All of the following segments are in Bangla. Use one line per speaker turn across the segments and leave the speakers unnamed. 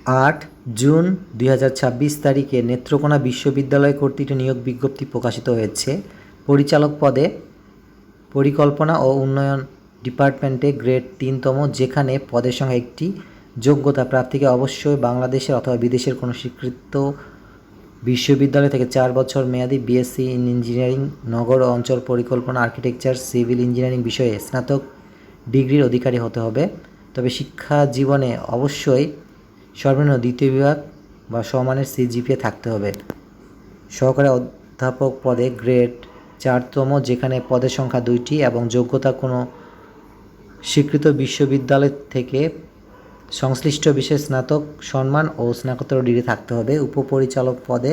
8 জুন 2026 তারিখে নেত্রকোনা বিশ্ববিদ্যালয় কর্তৃক নিয়োগ বিজ্ঞপ্তি প্রকাশিত হয়েছে। পরিচালক পদে পরিকল্পনা ও উন্নয়ন ডিপার্টমেন্টে গ্রেড 3তম, যেখানে পদের সংখ্যা একটি। যোগ্যতা: প্রার্থীকে অবশ্যই বাংলাদেশের অথবা বিদেশের কোনো স্বীকৃত বিশ্ববিদ্যালয় থেকে 4 বছর মেয়াদী বিএসসি ইন ইঞ্জিনিয়ারিং, নগর ও অঞ্চল পরিকল্পনা, আর্কিটেকচার, সিভিল ইঞ্জিনিয়ারিং বিষয়ে স্নাতক ডিগ্রির অধিকারী হতে হবে। তবে শিক্ষা জীবনে অবশ্যই সর্বনিম্ন দ্বিতীয় বিভাগ বা সমমানের সিজিপিএ থাকতে হবে। সহকারী অধ্যাপক পদে গ্রেড 4তম, যেখানে পদের সংখ্যা 2টি এবং যোগ্যতা কোনো স্বীকৃত বিশ্ববিদ্যালয় থেকে সংশ্লিষ্ট বিষয়ে স্নাতক সম্মান ও স্নাতকোত্তর ডিগ্রি থাকতে হবে। উপপরিচালক পদে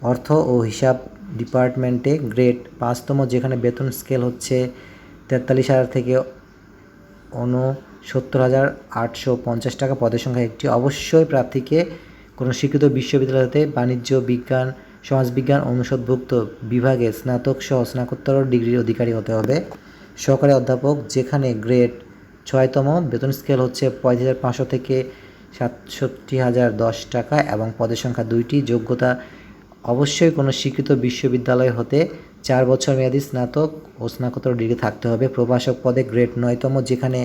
অর্থ ও হিসাব ডিপার্টমেন্টে গ্রেড 5তম, যেখানে বেতন স্কেল হচ্ছে 43,000 থেকে 69,850 টাকা। পদের সংখ্যা একটি। অবশ্যই প্রার্থীকে কোনো স্বীকৃত বিশ্ববিদ্যালয় হতে বাণিজ্য, বিজ্ঞান, সমাজবিজ্ঞান অনুষদভুক্ত বিভাগে স্নাতক সহ স্নাতকোত্তর ডিগ্রির অধিকারী হতে হবে। সহকারী অধ্যাপক, যেখানে গ্রেড 6তম, বেতন স্কেল হচ্ছে 35,500 থেকে 67,010 টাকা এবং পদের সংখ্যা 2টি। যোগ্যতা: অবশ্যই কোনো স্বীকৃত বিশ্ববিদ্যালয় হতে 4 বছর মেয়াদী স্নাতক ও স্নাতকোত্তর ডিগ্রি থাকতে হবে। প্রভাষক পদে গ্রেড 9তম, যেখানে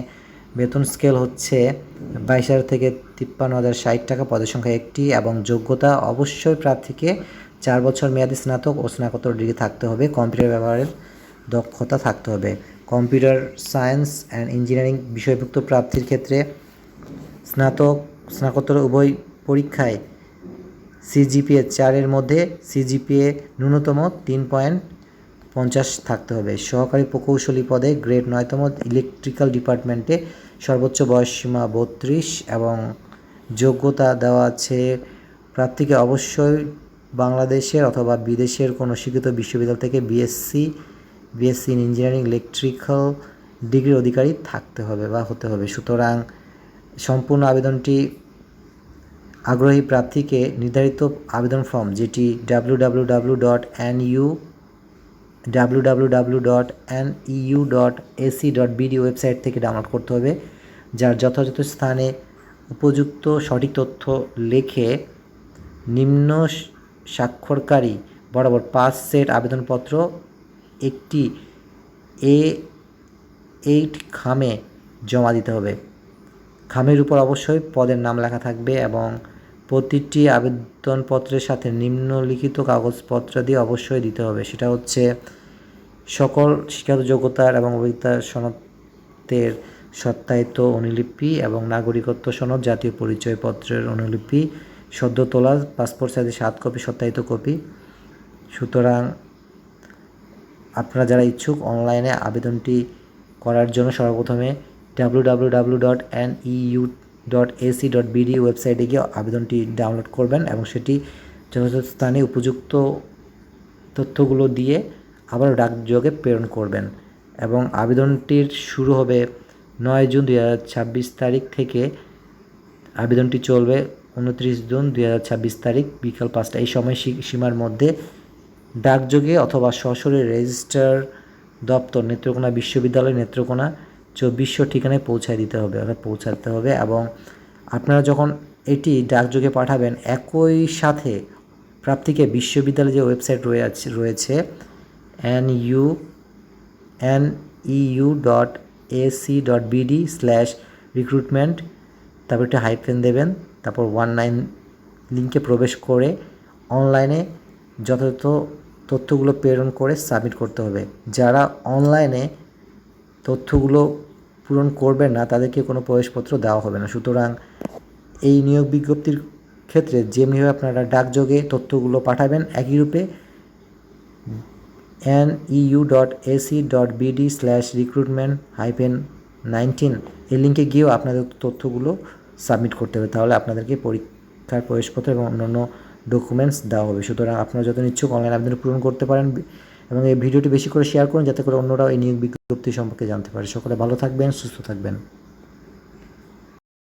বেতন স্কেল হচ্ছে 22,000 থেকে 53,060 টাকা। পদের সংখ্যা একটি এবং যোগ্যতা: অবশ্যই প্রার্থীকে 4 বছর মেয়াদী স্নাতক ও স্নাতকোত্তর ডিগ্রি থাকতে হবে। কম্পিউটার ব্যবহারের দক্ষতা থাকতে হবে। কম্পিউটার সায়েন্স অ্যান্ড ইঞ্জিনিয়ারিং বিষয়ভুক্ত প্রার্থীর ক্ষেত্রে স্নাতক স্নাতকোত্তর উভয় পরীক্ষায় সিজিপিএ 4-এর মধ্যে সিজিপিএ ন্যূনতম 3.50 থাকতে হবে। সহকারী প্রকৌশলী পদে গ্রেড 9তম, ইলেকট্রিক্যাল ডিপার্টমেন্টে সর্বোচ্চ বয়সসীমা 32 এবং যোগ্যতা দেওয়া আছে প্রার্থীকে অবশ্যই বাংলাদেশের অথবা বিদেশের কোনো স্বীকৃত বিশ্ববিদ্যালয় থেকে বিএসসি ইন ইঞ্জিনিয়ারিং ইলেকট্রিক্যাল ডিগ্রির অধিকারী থাকতে হবে বা হতে হবে। সুতরাং সম্পূর্ণ আবেদনটি আগ্রহী প্রার্থীকে নির্ধারিত আবেদন ফর্ম, যেটি www.neu.ac.bd ওয়েবসাইট থেকে ডাউনলোড করতে হবে, যার যথাযথ স্থানে উপযুক্ত সঠিক তথ্য লিখে নিম্ন স্বাক্ষরকারী বরাবর 5 সেট আবেদনপত্র একটি A8 খামে জমা দিতে হবে। খামের উপর অবশ্যই পদের নাম লেখা থাকবে এবং প্রতিটি আবেদনপত্রের সাথে নিম্নলিখিত কাগজপত্রাদি অবশ্যই দিতে হবে। সেটা হচ্ছে সকল শিক্ষাগত যোগ্যতার এবং অভিজ্ঞতার সনদের সত্যায়িত অনুলিপি এবং নাগরিকত্ব সনদ, জাতীয় পরিচয়পত্রের অনুলিপি, সদ্য তোলা পাসপোর্ট সাইজের 7 কপি সত্যায়িত কপি। সুতরাং আপনারা যারা ইচ্ছুক অনলাইনে আবেদনটি করার জন্য সর্বপ্রথমে www.neu.ac.bd ওয়েবসাইটে গিয়ে আবেদনটি ডাউনলোড করবেন এবং সেটি যথাযথ স্থানে উপযুক্ত তথ্যগুলো দিয়ে আবার ডাকযোগে প্রেরণ করবেন এবং আবেদনটির শুরু হবে 9 জুন 2026 তারিখ থেকে। আবেদনটি চলবে 29 জুন 2026 তারিখ বিকাল 5টা। এই সময় সীমার মধ্যে ডাকযোগে অথবা সরাসরি রেজিস্ট্রার দপ্তর, নেত্রকোনা বিশ্ববিদ্যালয়, নেত্রকোনা 2400 ঠিকানায় পৌঁছাতে হবে এবং আপনারা যখন এটি ডাকযোগে পাঠাবেন একই সাথে প্রার্থীকে বিশ্ববিদ্যালয়ের যে ওয়েবসাইট রয়েছে neu.ac.bd/recruitment, তারপর একটা হাইফেন দেবেন, তারপর 19 লিঙ্কে প্রবেশ করে অনলাইনে যথাযথ তথ্যগুলো প্রেরণ করে সাবমিট করতে হবে। যারা অনলাইনে তথ্যগুলো পূরণ করবেন না তাদেরকে কোনো প্রবেশপত্র দেওয়া হবে না। সুতরাং এই নিয়োগ বিজ্ঞপ্তির ক্ষেত্রে যেমনিভাবে আপনারা ডাকযোগে তথ্যগুলো পাঠাবেন একই রূপে neu.ac.bd/recruitment-19 এই লিঙ্কে গিয়েও আপনাদের তথ্যগুলো সাবমিট করতে হবে। তাহলে আপনাদেরকে পরীক্ষার প্রবেশপত্র এবং অন্যান্য ডকুমেন্টস দেওয়া হবে। সুতরাং আপনারা যত ইচ্ছুক অনলাইন আবেদন পূরণ করতে পারেন এবং এই ভিডিওটি বেশি করে শেয়ার করুন যাতে করে অন্যরাও এই নিয়োগ বিজ্ঞপ্তি সম্পর্কে জানতে পারে। সকলে ভালো থাকবেন, সুস্থ থাকবেন।